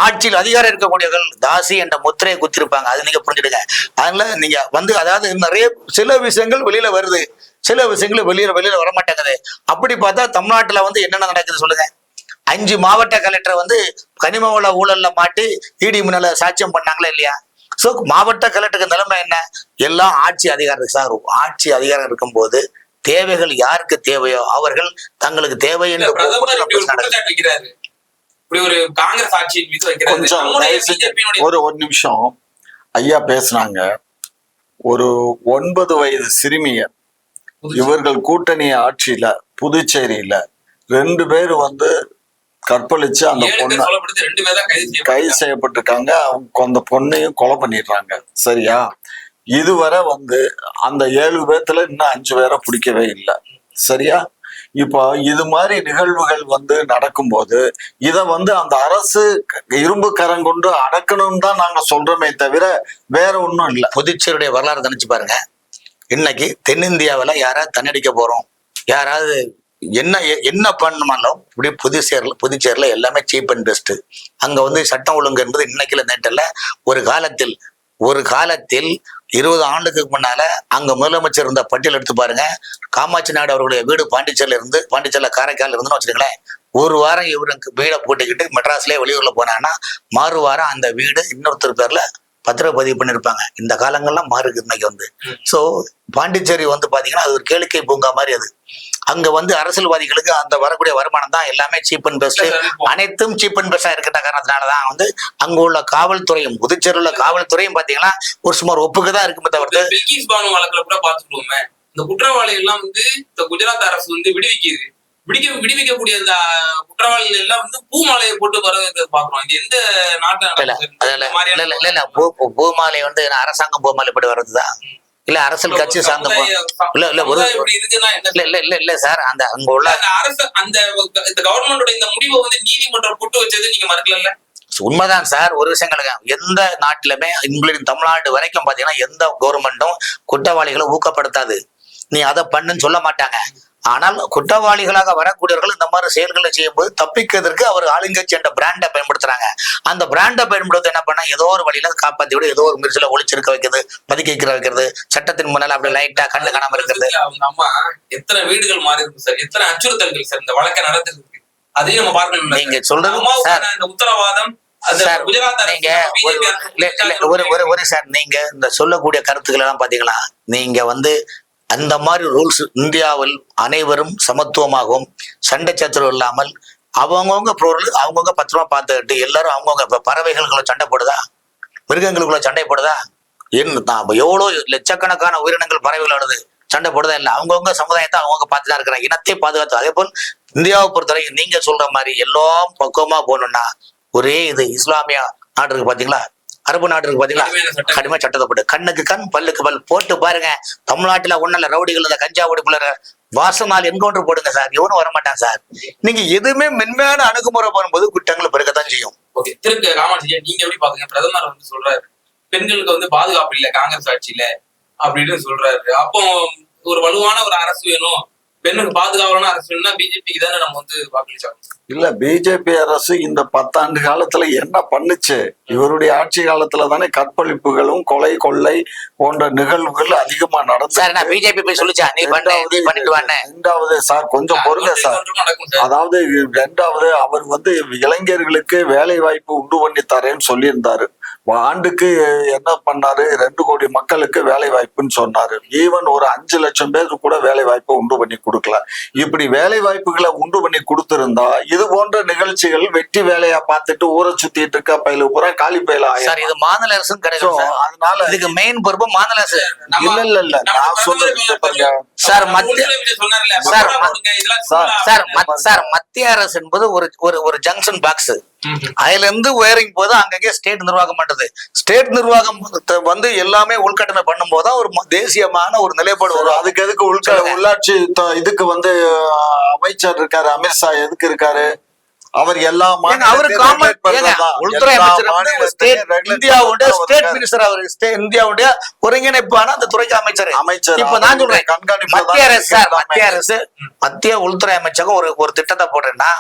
ஆட்சியில் அதிகாரம் இருக்கக்கூடியவர்கள் தாசி என்ற முத்திரையை குத்திருப்பாங்க. அது நீங்க புரிஞ்சுடுங்க. அதனால நீங்க வந்து அதாவது நிறைய சில விஷயங்கள் வெளியில வருது, சில விஷயங்கள் வெளியில வரமாட்டேங்குது. அப்படி பார்த்தா தமிழ்நாட்டுல வந்து என்னென்ன நடக்குது சொல்லுங்க. 5 மாவட்ட கலெக்டர் வந்து கனிம வள ஊழல்ல மாட்டி இடி முன்னால சாட்சியம் பண்ணாங்களா இல்லையா? சோ மாவட்ட கலெக்டருக்கு நிலைமை என்ன? எல்லாம் ஆட்சி அதிகாரம் சார். ஆட்சி அதிகாரம் இருக்கும் போது தேவைகள் யாருக்கு தேவையோ அவர்கள் தங்களுக்கு தேவை என்று ஒரு நிமிஷம் ஐயா பேசுனாங்க. ஒரு 9 வயது சிறுமிய இவர்கள் கூட்டணி ஆட்சியில புதுச்சேரியில 2 பேர் வந்து கற்பழிச்சு அந்த பொண்ணு கைது செய்யப்பட்டிருக்காங்க. அவங்க அந்த பொண்ணையும் கொலை பண்ணிடுறாங்க. சரியா? இதுவரை வந்து அந்த 7 பேர்த்துல இன்னும் 5 பேரை பிடிக்கவே இல்லை. சரியா? இப்போ இது மாதிரி நிகழ்வுகள் வந்து நடக்கும்போது இத வந்து அந்த அரசு இரும்பு கரம் கொண்டு அடக்கணும்னு தான் நாங்க சொல்றோமே தவிர வேற ஒண்ணும் இல்லை. புதுச்சேரியுடைய வரலாறு நினைச்சு பாருங்க. இன்னைக்கு தென்னிந்தியாவில யாராவது தண்ணடிக்க போறோம், யாராவது என்ன பண்ணுமாலும் இப்படி புதுச்சேரியில எல்லாமே சீப் அண்ட் பெஸ்ட். அங்க வந்து சட்டம் ஒழுங்கு என்பது இன்னைக்குல நேற்றில் ஒரு காலத்தில் 20 ஆண்டுக்கு முன்னால அங்க முதலமைச்சர் இருந்த பட்டியல் எடுத்து பாருங்க. காமாட்சி நாயுடு அவர்களுடைய வீடு பாண்டிச்சேரியில காரைக்கால் இருந்துன்னு வச்சுக்கோங்களேன். ஒரு வாரம் இவருக்கு வீடை போட்டுக்கிட்டு மெட்ராஸ்லயே வெளியூர்ல போனாங்கன்னா மறு வாரம் அந்த வீடு இன்னொருத்தர் பேர்ல பத்திரப்பதிவு பண்ணியிருப்பாங்க. இந்த காலங்கள்லாம் மாறுது இன்னைக்கு வந்து. ஸோ பாண்டிச்சேரி வந்து பாத்தீங்கன்னா அது ஒரு கேளிக்கை பூங்கா மாதிரி. அது அங்க வந்து அரசியல்வாதிகளுக்கு அந்த வரக்கூடிய வருமானம் தான் எல்லாமே சீப் அண்ட் பெஸ்ட், அனைத்தும் சீப் அண்ட் பெஸ்டா இருக்கிற காரணத்தினாலதான் வந்து அங்க உள்ள காவல்துறையும் புதுச்சேரியில் உள்ள காவல்துறையும் பாத்தீங்கன்னா ஒரு சுமார் ஒப்புக்கு தான் இருக்குமே தவிர்த்து. பில்கிஸ் பானு வழக்குல கூட பாத்துக்கோமே, இந்த குற்றவாளி எல்லாம் வந்து இந்த குஜராத் அரசு வந்து விடுவிக்குது. விடுவிக்கக்கூடிய அந்த குற்றவாளிகள் எல்லாம் வந்து பூ மாலையை போட்டு வர பாக்குறோம். இது எந்த நாட்டு பூ மாலை வந்து அரசாங்கம் பூ மாலை போட்டு வர்றதுதான் இல்ல அரசியல் கட்சி சார்ந்த இல்ல சார். அந்த அங்க உள்ள அரசு அந்த கவர்மெண்டோட இந்த முடிவை வந்து நீதிமன்றம் போட்டு வச்சது நீங்க மறக்கல. உண்மைதான் சார். ஒரு விஷயங்களுக்கு எந்த நாட்டிலுமே இங்கிலாந்து தமிழ்நாடு வரைக்கும் பாத்தீங்கன்னா எந்த கவர்மெண்ட்டும் குற்றவாளிகளை ஊக்கப்படுத்தாது. நீ அதை பண்ணுன்னு சொல்ல மாட்டாங்க. ஆனால் குற்றவாளிகளாக வரக்கூடியவர்கள் இந்த மாதிரி செயல்களை செய்யும்போது தப்பிக்கிறதுக்கு அவர் ஆளுங்கட்சி என்ற பிராண்டை பயன்படுத்துறாங்க. அந்த பிராண்டை பயன்படுத்த என்ன பண்ணா ஏதோ ஒரு வழியில காப்பாத்தி விட ஏதோ ஒரு முயற்சியில ஒளிச்சிருக்க வைக்கிறது, பதுக்கிக்கிற வைக்கிறது, சட்டத்தின் முன்னால அப்படி லைட்டா கண்டு காணாம இருக்கிறது. அவங்க அம்மா எத்தனை வீடுகள் மாறி இருக்கு சார், எத்தனை அச்சுறுத்தல்கள் சார் இந்த வழக்கை நடத்திருக்கு, அதையும் நம்ம பார்க்கணும். நீங்க சொல்றது சார் இந்த உத்தரவாதம் நீங்க ஒரு சார் நீங்க இந்த சொல்லக்கூடிய கருத்துக்கள் எல்லாம் பாத்தீங்களா, நீங்க வந்து அந்த மாதிரி ரூல்ஸ் இந்தியாவில் அனைவரும் சமத்துவமாகவும் சண்டை சச்சரவு இல்லாமல் அவங்கவுங்க பொருள் அவங்கவுங்க பத்திரமா பார்த்துக்கிட்டு எல்லாரும் அவங்கவுங்க இப்ப பறவைகளுக்குள்ள சண்டை போடுதா, மிருகங்களுக்குள்ள சண்டை போடுதா, எவ்வளவு லட்சக்கணக்கான உயிரினங்கள் பறவைகளோடது சண்டை போடுதா இல்லை, அவங்கவுங்க சமுதாயத்தை அவங்கவுங்க பார்த்துதான் இருக்கிறாங்க, இனத்தை பாதுகாத்து. அதே போல் இந்தியாவை பொறுத்தவரை நீங்க சொல்ற மாதிரி எல்லாம் பக்குவமா போகணும்னா ஒரே இது இஸ்லாமிய நாடு இருக்கு பாத்தீங்களா, அரபு நாடு இருக்கு பாத்தீங்களா, கடுமை சட்டத்தை போட்டு கண்ணுக்கு கண் பல்லுக்கு பல் போட்டு பாருங்க. தமிழ்நாட்டுல ஒண்ணுல ரவுடிகள் இந்த கஞ்சா ஒடிப்புல வாசனால் என்கவுண்டர் போடுங்க சார், எவனும் வரமாட்டான் சார். நீங்க எதுவுமே மென்மையான அணுகுமுறை போகும்போது குற்றங்கள் பெருக்கத்தான் செய்யும். ஓகே, திரு ராமஜி நீங்க எப்படி பாத்தீங்க? பிரதமர் வந்து சொல்றாரு பெண்களுக்கு வந்து பாதுகாப்பு இல்ல காங்கிரஸ் ஆட்சியில அப்படின்னு சொல்றாரு. அப்போ ஒரு வலுவான ஒரு அரசு வேணும், பெண்ணுக்கு பாதுகாப்பான அரசு வேணும்னா பிஜேபிக்கு தானே நம்ம வந்து வாக்களிச்சோம். இல்ல, பிஜேபி அரசு இந்த 10 ஆண்டு காலத்துல என்ன பண்ணுச்சு? இவருடைய ஆட்சி காலத்துல தானே கற்பழிப்புகளும் கொலை கொள்ளை போன்ற நிகழ்வுகள் அதிகமா நடந்தது. பிஜேபி போய் சொல்லிச்சா நீ ரெண்டாவது சார் கொஞ்சம் பொறுங்க சார். அதாவது ரெண்டாவது அவர் வந்து இளைஞர்களுக்கு வேலை வாய்ப்பு உண்டு பண்ணி தரேன்னு சொல்லியிருந்தாரு. ஆண்டுக்கு என்ன பண்ணாரு, 2 கோடி மக்களுக்கு வேலை வாய்ப்புன்னு சொன்னாரு. ஈவன் ஒரு 5 லட்சம் பேருக்கு கூட வேலை வாய்ப்பு உண்டு பண்ணி கொடுக்கல. இப்படி வேலை வாய்ப்புகளை உண்டு பண்ணி கொடுத்திருந்தா இது போன்ற நிகழ்ச்சிகள் வெற்றி வேலையா பார்த்துட்டு ஊரை சுத்திட்டு இருக்க பயில பூரா காலி பயில ஆயிரம். இது மாநில அரசும் கிடைக்கும். அதனால இதுக்கு மெயின் பொறுப்பு மாநில அரசு. இல்ல நான் சொல்றது சார் மத்திய அரசு என்பது ஒரு ஜங்ஷன் பாக்ஸ். அதுல இருந்து உயரிங் போது அங்கங்கே ஸ்டேட் நிர்வாகம் பண்றது. ஸ்டேட் நிர்வாகம் வந்து எல்லாமே உள்கட்டமை பண்ணும் போதுதான் ஒரு தேசியமான ஒரு நிலைப்பாடு வரும். அதுக்கு எதுக்கு உள்ளாட்சி இதுக்கு வந்து அமைச்சர் இருக்காரு, அமித்ஷா எதுக்கு இருக்காரு? அவர் எல்லா உள்துறை இந்தியாவுடைய ஒருங்கிணைப்பான அந்த துறைக்கு அமைச்சர். இப்ப நான் சொல்றேன் மத்திய உள்துறை அமைச்சகம் ஒரு திட்டத்தை போடுறேன்னா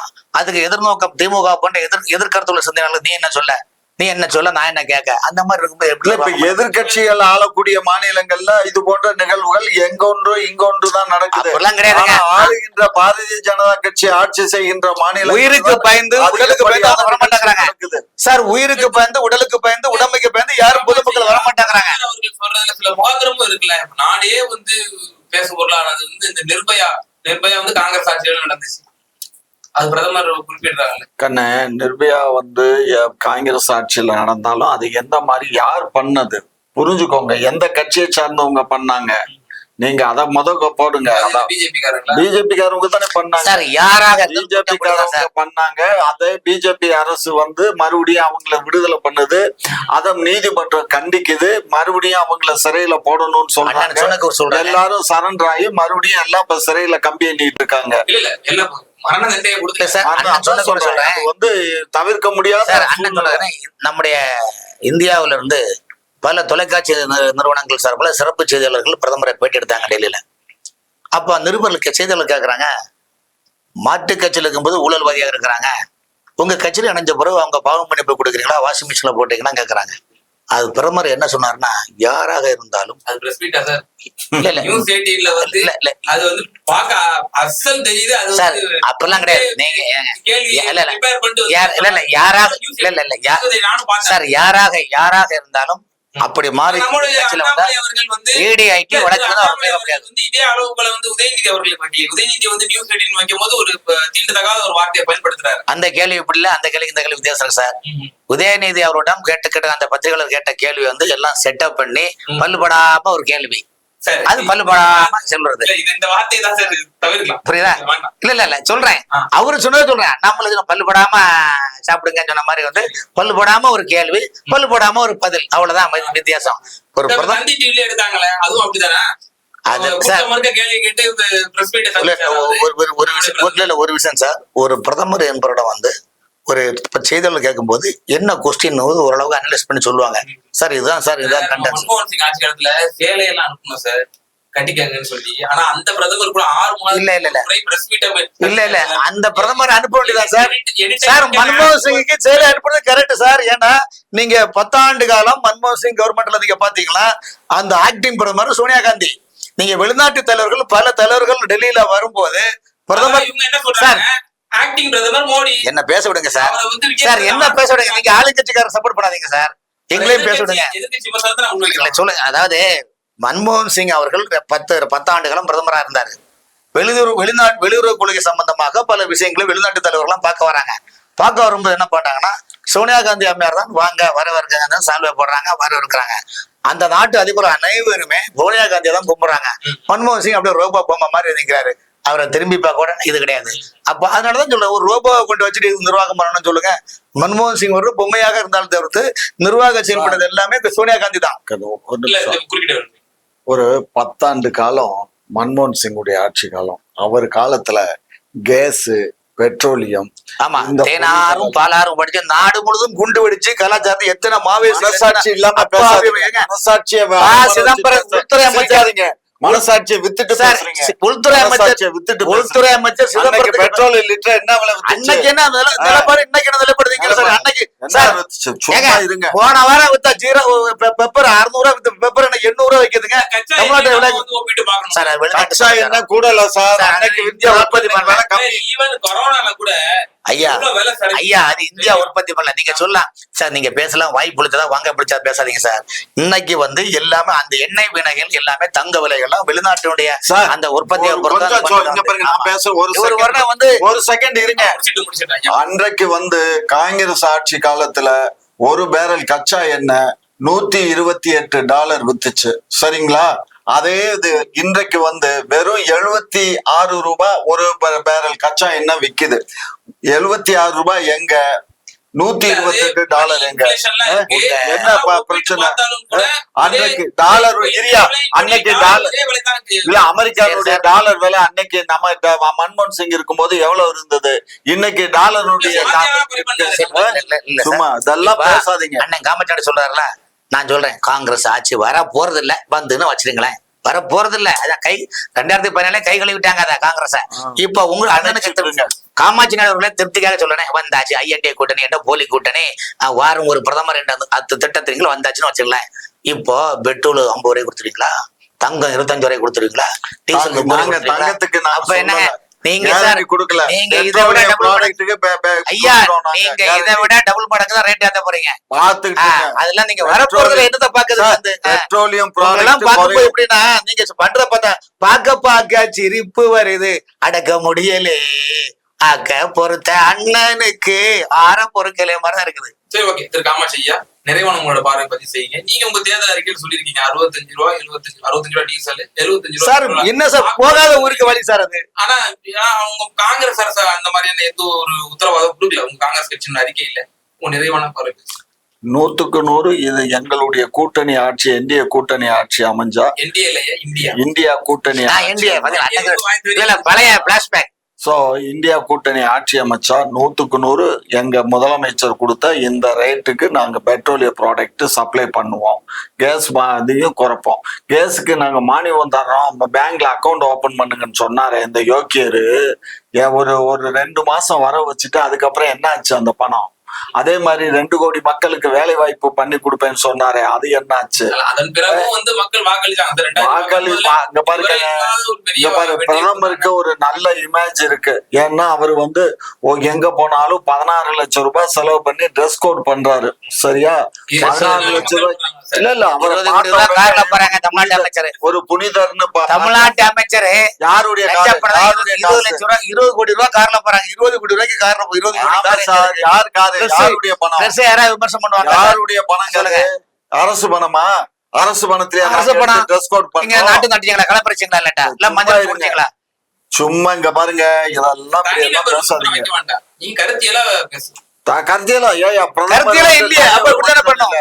அதுக்கு எதிர்நோக்கம் திமுக போன்ற எதிர்கருத்துள்ள சிந்தனைகள் நீ என்ன சொல்ல நான் என்ன கேட்க, அந்த மாதிரி இருக்கும்போது எதிர்கட்சிகள் ஆளக்கூடிய மாநிலங்கள்ல இது போன்ற நிகழ்வுகள் எங்கொன்று இங்கொன்றுதான் நடக்குது. ஆளுகின்ற பாரதிய ஜனதா கட்சி ஆட்சி செய்கின்ற மாநிலம் உயிருக்கு பயந்து உடலுக்கு பயந்து வரமாட்டாங்க சார். உயிருக்கு பயந்து உடலுக்கு பயந்து உடம்புக்கு பயந்து யாரும் பொதுமக்கள் வரமாட்டாங்கிறாங்க. அவர்கள் சொல்றதுல சில முகாந்திரமும் இருக்குல்ல. நாடே வந்து பேச பொருளானது வந்து இந்த நிர்பயா வந்து காங்கிரஸ் ஆட்சியில நடந்துச்சு. அது பிரதமர் குறிப்பிடுறாங்க. கண்ண நிர்பயா வந்து காங்கிரஸ் ஆட்சியில நடந்தாலும் அது எந்த மாதிரி யார் பண்ணது புரிஞ்சுக்கோங்க. எந்த கட்சியை சார்ந்தவங்க பண்ணாங்க நீங்க அத போடுங்க. பிஜேபி காரங்க தானே பண்ணாங்க. பிஜேபி காரங்க பண்ணாங்க. அதை பிஜேபி அரசு வந்து மறுபடியும் அவங்கள விடுதலை பண்ணுது. அத நீதிமன்றம் கண்டிக்குது. மறுபடியும் அவங்கள சிறையில போடணும்னு சொல்றாங்க. எல்லாரும் சரண்டர் ஆகி மறுபடியும் எல்லாம் இப்ப சிறையில கம்பி எண்ணிட்டு இருக்காங்க. வந்து தவிர்க்க முடியாத நம்முடைய இந்தியாவில இருந்து பல தொலைக்காட்சி நிறுவனங்கள் சார்பில் சிறப்பு செய்தியாளர்கள் பிரதமரை பேட்டி எடுத்தாங்க டெல்லியில. அப்ப நிருபர்களுக்கு செய்தியாளர் கேட்கறாங்க, மாட்டு கட்சியில் இருக்கும்போது ஊழல்வாதியாக இருக்கிறாங்க, உங்க கட்சியில இணைஞ்ச பிறகு அவங்க பாவம் மன்னிப்பு கொடுக்குறீங்களா, வாஷிங் மிஷின்ல போட்டீங்கன்னா கேட்கறாங்க. அது பிரதமர் என்ன சொன்னாருன்னா, யாராக இருந்தாலும் அப்படிலாம் கிடையாது. யாராக இருந்தாலும் அப்படி மாறி நம்மளுடைய கட்சியில வந்தா அண்ணாமலை அவர்கள் வந்து ED வழக்கு வந்து அவர் மேல முடியாது. வந்து இதே அளவுகளை வந்து உதயநிதி அவர்களுக்கு வைக்கல. உதயநிதி வந்து நியூஸ் எடிட் வைக்கும் போது ஒரு தீண்டத்தகாத ஒரு வார்த்தையை பயன்படுத்துறாரு. அந்த கேள்வி இப்படி இல்ல, அந்த கேள்வி இந்த கேள்வி வித்தியாசம் சார். உதயநிதி அவரிடம் கேட்ட அந்த பத்திரிகையாளர் கேட்ட கேள்வி வந்து எல்லாம் செட்டப் பண்ணி பல்லுபடாம ஒரு கேள்வி, சரி, அது பல்லுபடாம சொல்றது. இந்த வார்த்தையை தான் சார் தவிர்க்கலாம். புரியுதா? இல்ல சொல்றேன், அவரு சொன்னது சொல்றேன். நம்மளுக்கு பல்லுபடாம சாப்பிடுங்கன்னு சொன்ன மாதிரி வந்து பல்லுபடாம ஒரு கேள்வி, பல்லுபடாம ஒரு பதில், அவ்வளவுதான் வித்தியாசம். ஒரு தந்தி டிவில எடுத்தாங்களே அதுவும் அப்படிதானே? கேள்வி கேட்டு ஒரு விஷயம் சார், ஒரு பிரதமர் என்பவரிடம் வந்து ஒரு செய்திகள் கேட்கும் போது என்ன கொஸ்டின் ஓரளவுக்கு அனலைஸ் பண்ணி சொல்லுவாங்க. சார் இதுதான் சார், இதுதான் கண்டென்ட். மன்மோகன் சிங் ஆட்சி காலத்துல சேலையெல்லாம் அனுப்பணும் சார் கட்டிக்கங்கன்னு சொல்லி. ஆனா அந்த பிரதமர் கூட 6 மாதம் இல்ல அந்த பிரதமர் அனுப்ப வேண்டியதான் சார். சார் மன்மோகன் சிங்குக்கு சேலை அனுப்புறது கரெக்ட் சார். ஏன்னா நீங்க 10 ஆண்டு காலம் மன்மோகன் சிங் கவர்மெண்ட்ல நீங்க பாத்தீங்களா, அந்த ஆக்டிங் பிரதமர் சோனியா காந்தி. நீங்க வெளிநாட்டு தலைவர்கள் பல தலைவர்கள் டெல்லியில வரும்போது பிரதமர் என்ன சொல்றாங்க, ஆக்டிங் பிரதமர் மோடி. என்ன பேச விடுங்க சார். சார் என்ன பேச விடுங்க, நீங்க ஆளுங்கட்சிக்காரர் சப்போர்ட் பண்ணாதீங்க சார், எங்களையும் பேச விடுங்க. சொல்லுங்க. அதாவது மன்மோகன் சிங் அவர்கள் 10 ஆண்டு காலம் பிரதமரா இருந்தாரு. வெளியுறவு கொள்கை சம்பந்தமாக பல விஷயங்களை வெளிநாட்டு தலைவர்கள்லாம் பார்க்க வராங்க. பார்க்க வரும்போது என்ன பண்றாங்கன்னா, சோனியா காந்தி அம்மையார் தான் வாங்க வரவேற்க சால்வை போடுறாங்க, வரவேற்கிறாங்க. அந்த நாட்டு அதிபர் அனைவருமே சோனியா காந்தியை தான் கும்பிடுறாங்க. மன்மோகன் சிங் அப்படியே ரோபோ பொம்மை மாதிரி நிற்கிறாரு. அவரை திரும்பி பார்க்க கூட இது கிடையாது. அப்ப அதனாலதான் சொல்ல, ஒரு ரோபோவை கொண்டு வச்சுட்டு நிர்வாகம் பண்ணணும்னு சொல்லுங்க. மன்மோகன் சிங் ஒரு பொம்மையாக இருந்தாலும் தவிர்த்து நிர்வாக செயல்படுறது எல்லாமே சோனியா காந்தி தான். ஒரு 10 ஆண்டு காலம் மன்மோகன் சிங்குடைய ஆட்சி காலம். அவர் காலத்துல கேஸ், பெட்ரோலியம், ஆமா, தேனாரும் பாலாரும் படிச்சு நாடு முழுதும் குண்டு வெடிச்சு கலாச்சாரத்தை எத்தனை மனசாட்சி இல்லாம மனசாட்சியை உள்துறை அமைச்சாதீங்க, மனசாட்சியை வித்துட்டு பேசுறீங்க. உள்துறை அமைச்சர் சிதம்பரம் பெட்ரோல் லிட்டர் என்ன விலை? அன்னைக்கு என்ன நிலப்பாடு, இன்னைக்கு என்ன நிலப்படுறீங்க சார்? அன்னைக்கு சும்மா இருங்க. போன வாரம் வித்தா ஜீரோ பெப்பர் 600 வித்த பெப்பர் என்ன 800 வைக்குதுங்க. தமிழ்நாட்டு என்ன கூடல சார், அன்னைக்கு இந்தியா உற்பத்தி பண்ண கொரோனால கூட ஐயா அது இந்தியா உற்பத்தி பண்ணல. நீங்க சொல்லலாம் சார், நீங்க பேசலாம், வாய் புளிச்சதா வாங்க பிடிச்சா பேசாதீங்க சார். இன்னைக்கு வந்து எல்லாமே அந்த எண்ணெய் வினைகள் எல்லாமே தங்க விலைகள்லாம் வெளிநாட்டினுடைய அந்த உற்பத்தியை ஒரு செகண்ட் இருங்க. அன்றைக்கு வந்து காங்கிரஸ் ஆட்சி காலத்துல ஒரு பேரல் கச்சா எண்ணெய் $128 வித்துச்சு, சரிங்களா? அதே இது இன்றைக்கு வந்து வெறும் 76 ரூபாய் ஒரு பேரல் கச்சா எண்ணெய் விக்குது. 76 ரூபாய் எங்க, $128 எங்க? என்ன பிரச்சனை? அன்னைக்கு டாலர் இரியா, அன்னைக்கு டாலர் இல்ல, அமெரிக்காவுடைய டாலர் விலை அன்னைக்கு நம்ம மன்மோகன் சிங் இருக்கும்போது எவ்வளவு இருந்தது? இன்னைக்கு டாலருடைய சும்மா இதெல்லாம் பேசாதீங்க. அண்ணன் காமச்சாடி சொல்றாருல, நான் சொல்றேன், காங்கிரஸ் ஆட்சி வர போறது இல்ல, வந்துன்னு வச்சிருங்களேன், வர போறது இல்ல. அதான் 2017 கை கழுவிட்டாங்க அதான் காங்கிரஸ். இப்ப உங்க அண்ணனுக்கு காமாட்சி நாயகர்களே திருப்திக்காக சொல்றேன், வந்தாச்சு INDA கூட்டணி என்ற போலி கூட்டணி, வாரம் ஒரு பிரதமர் என்ற திட்டத்திற்கு வந்தாச்சுன்னு வச்சுக்கலாம். இப்போ பெட்ரோல் 50 ரூபாய் கொடுத்துருவீங்களா? தங்கம் 25 ரூபாய் கொடுத்துருவீங்களா? டீசல் தங்கத்துக்கு அப்ப என்னங்க நீங்க சார் கொடுக்கல, நீங்க இதை விட ஐயா நீங்க இதை விட டபுள் மடங்கு தான் ரேட் ஏத்த போறீங்க. அதெல்லாம் நீங்க வர போறதுல என்னத பாக்குறது? பெட்ரோலியம் பாக்கும்போது எப்படின்னா, நீங்க பண்றத பார்த்தா பார்க்க சிரிப்பு வருது, அடக்க முடியலே ஆக்க பொறுத்த அண்ணனுக்கு ஆரம் பொறுக்கலே மாதிரிதான் இருக்குது. சரி, ஓகே. திரு காமாட்சி ஐயா, நிறைவான உங்களோட பார்வை பத்தி செய்யுங்க. நீங்க உங்க தேர்தல் அறிக்கையில் சொல்லிருக்கீங்க 65 ரூபாய் 65 ரூபாய் டீசல், 75 சார் என்ன சார் போகாத ஊருக்கு வழி சார் அது. ஆனா உங்க காங்கிரஸ் அரசு அந்த மாதிரியான எந்த ஒரு உத்தரவாதம் கொடுக்கல உங்க காங்கிரஸ் கட்சியின் அறிக்கையில. உங்க நிறைவான பார்வை 100க்கு 100 இது எங்களுடைய கூட்டணி ஆட்சி, NDA கூட்டணி ஆட்சி அமைஞ்சா, இந்தியா கூட்டணி பழைய பிளாஷ்பேக். சோ இந்தியா கூட்டணி ஆட்சி அமைச்சா 100க்கு 100 எங்க முதலமைச்சர் கொடுத்த இந்த ரேட்டுக்கு நாங்க பெட்ரோலிய ப்ராடக்ட் சப்ளை பண்ணுவோம். கேஸ் இதையும் குறைப்போம். கேஸுக்கு நாங்க மானியம் தர்றோம், பேங்க்ல அக்கௌண்ட் ஓபன் பண்ணுங்கன்னு சொன்னாரு இந்த யோக்கியரு. ஒரு 2 மாசம் வர வச்சுட்டு அதுக்கப்புறம் என்ன ஆச்சு அந்த பணம்? அதே மாதிரி 2 கோடி மக்களுக்கு வேலை வாய்ப்பு பண்ணி கொடுப்பேன்னு சொன்னாரு, அது என்னாச்சு? அதன் பிறகு வந்து மக்கள் பிரதமருக்கு ஒரு நல்ல இமேஜ் இருக்கு. ஏன்னா அவரு வந்து எங்க போனாலும் 16 லட்சம் ரூபாய் செலவு பண்ணி ட்ரெஸ் கோட் பண்றாரு, சரியா? 16 லட்சம் ரூபாய் இல்ல இல்ல அவரை 20 கோடி ரூபாய் கார்ல போறாங்க தமிழ்நாட்டு அமைச்சர். ஒரு புனிதர்னு தமிழ்நாட்டு அமைச்சர் யாருடைய லட்சப்பணம் 20 லட்சம் ரூபாய் 20 கோடி ரூபாய் கார்ல போறாங்க. 20 கோடி ரூபாய்க்கு கார்ல 20 கோடி ஆமா கார் சார், யார் காரு, யாருடைய பணம், பெருசா யாராவது விமர்சனம் பண்ணுவாங்க? யாருடைய பணம் சொல்லுங்க. அரசு பணமா? அரசு பணத்திலே அரசு பணம். ட்ரெஸ் கோட் நீங்க பண்ணுங்க. நாட்டு நட்டீங்களா, கலப்பறிச்சீங்களா, இல்லட்டா இல்ல மஞ்சள் குடிச்சீங்களா? சும்மா இங்க பாருங்க, இதெல்லாம் தனி எல்லாம் நபர் பேசாதீங்க. வைக்க வேண்டாம். நீ கருத்தியெல்லாம் பேசு. கருத்தியெல்லாம் ஏயா கருத்தியெல்லாம் இல்லையே, அப்ப இப்படித்தானே பண்ணோம்.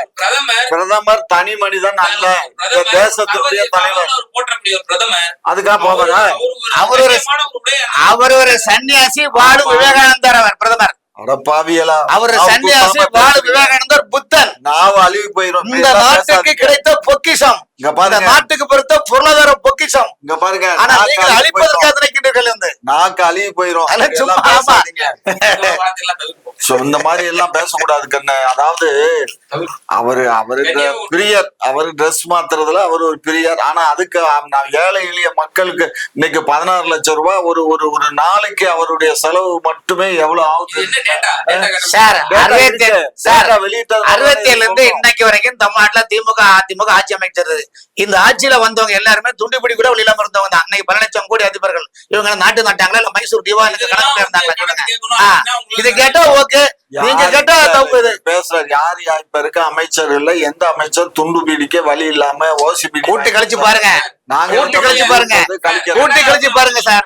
பிரதமர் தனி மனிதன் அல்ல, இந்த தேசத்துடைய தலைவர். போற்றக்கூடிய ஒரு பிரதமர் அதுக்காக போவாங்க. அவர் ஒரு சன்னியாசி, வாழு விவேகானந்தர். அவர் பிரதமர். அடப்பாவியலா, அவர் சன்னியாசி, வாழு விவேகானந்தர், புத்தன். நாவ அழிவு போயிரும். இந்த நாட்டுக்கு கிடைத்த பொக்கிஷம், இங்க இந்த பாருங்க, நாட்டுக்கு பொறுத்த பொருளாதார பொக்கிஷம். இங்க பாருங்க, ஆனா நீங்கள் அழிப்பதற்காக நினைக்கின்றீர்கள். வந்து நாக்கு அழிவு போயிரும். அதெல்லாம் சும்மா, இதெல்லாம் ஆமா. பேசாதீங்க. So, இந்த மாதிரி எல்லாம் பேசக்கூடாது கண்ணு. அதாவது அவருக்கு பிரியர், அவரு ட்ரெஸ் மாத்துறதுல அவர் ஒரு பிரியர். ஆனா அதுக்கு நான் ஏழை எளிய மக்களுக்கு இன்னைக்கு 16 லட்சம் ரூபாய் ஒரு நாளைக்கு அவருடைய செலவு மட்டுமே எவ்வளவு ஆகுது சார்? 67 வெளியிட்ட இருந்து இன்னைக்கு வரைக்கும் தமிழ்நாட்டுல திமுக அதிமுக ஆட்சி அமைச்சது. இந்த ஆட்சியில வந்தவங்க எல்லாருமே துண்டுபிடி கூட வெளியிலாம இருந்தவங்க தான். அன்னைக்கு 10 லட்சம் கோடி அதிபர்கள் இவங்க நாட்டு நட்டாங்களா இல்ல மைசூர் திவாலுக்கு கணக்குல இருந்தாங்களா? சொல்லுங்க. இது கேட்டா ஓகே, நீங்க கேட்டா தப்பு. இது பேசுற யார் இப்ப இருக்க அமைச்சர் இல்ல, எந்த அமைச்சர் துண்டு பீடிக்க வழி இல்லாம ஓசி பீடி கூட்டி கழிச்சு பாருங்க. நாங்க கூட்டி கழிச்சு பாருங்க, கூட்டி கழிச்சு பாருங்க சார்.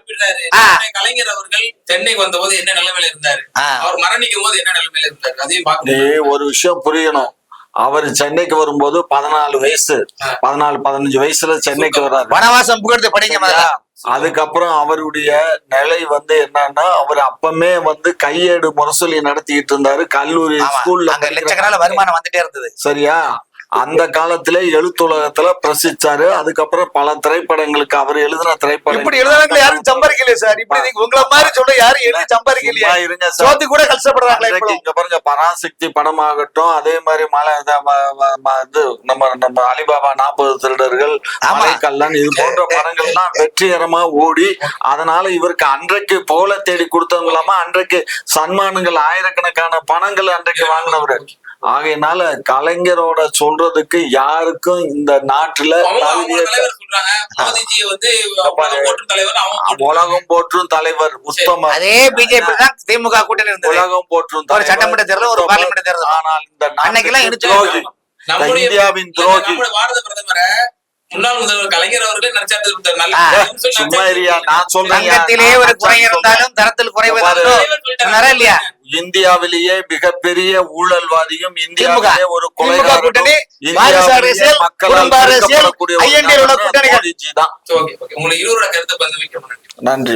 கலைஞர் அவர்கள் சென்னைக்கு வந்த போது என்ன நிலைமையில இருந்தாரு, அவர் மரணிக்கும் போது என்ன நிலைமையில இருந்தாரு, அதையும் நீ பாக்கணும். ஒரு விஷயம் புரியணும். அவர் சென்னைக்கு வரும்போது 14 வயசு, 14-15 வயசுல சென்னைக்கு வர்றாரு. வனவாசம் புகழ்ந்து படிங்க முதல்ல. அதுக்கப்புறம் அவருடைய நிலை என்னன்னா, அவர் அப்பமே கையேடு முரசொலி நடத்திட்டு இருந்தாரு கல்லூரி ஸ்கூல்ல. அங்க லட்சக்கணக்கான வருமானம் வந்துட்டே இருந்தது. சரியா? அந்த காலத்திலே எழுத்துலகத்துல பிரசிச்சாரு. அதுக்கப்புறம் பல திரைப்படங்களுக்கு அவர் எழுதின திரைப்படம். இப்படி எழுதுறவங்க யாரும் சம்பாதிக்கலையே சார். இப்படி நீங்க உங்களை மாதிரி சொல்ல யாரும் எழுதி சம்பாதிக்கலையா? இருங்க சோத்து கூட கஷ்டப்படுறாங்களே. இங்க பாருங்க, பராசக்தி படமாகட்டும், அதே மாதிரி நம்ம அலிபாபா 40 திருடர்கள், கல்லன், இது போன்ற படங்கள்லாம் வெற்றிகரமா ஓடி, அதனால இவருக்கு அன்றைக்கு போல தேடி கொடுத்தவங்களாமா, அன்றைக்கு சன்மானங்கள் ஆயிரக்கணக்கான பணங்கள் அன்றைக்கு வாங்கினவரு. ஆகையினால கலைஞரோட சொல்றதுக்கு யாருக்கும் இந்த நாட்டுல உலகம் போற்றும் தலைவர், உத்தம. அதே பிஜேபி தான் திமுக கூட்டணி இருந்தது. உலகம் போற்றும் ஒரு சட்டமன்ற தேர்தல், ஒரு பார்லிமெண்ட் தேர்தல். ஆனால் இந்த அன்னைக்கெல்லாம் துரோகி, இந்தியாவின் துரோகி, பாரத பிரதமரை முன்னாள் முதல்வர் கலைஞர் அவர்களே நினைச்சாரு. சும்மா இல்லையா? நான் சொல்றேன், தங்கத்திலே ஒரு குறை இருந்தாலும் தரத்தில் குறைவதோ இல்லையா? இந்தியாவிலேயே மிகப்பெரிய ஊழல்வாதியும், இந்தியாவிலே ஒரு திமுக கூட்டணி, வாரிசு அரசியல், குடும்ப அரசியல், ஐஎன்டி உள்ள கூட்டணிகள். உங்களுக்கு இருவரோட கருத்தை பகிர்ந்து வைக்க நன்றி.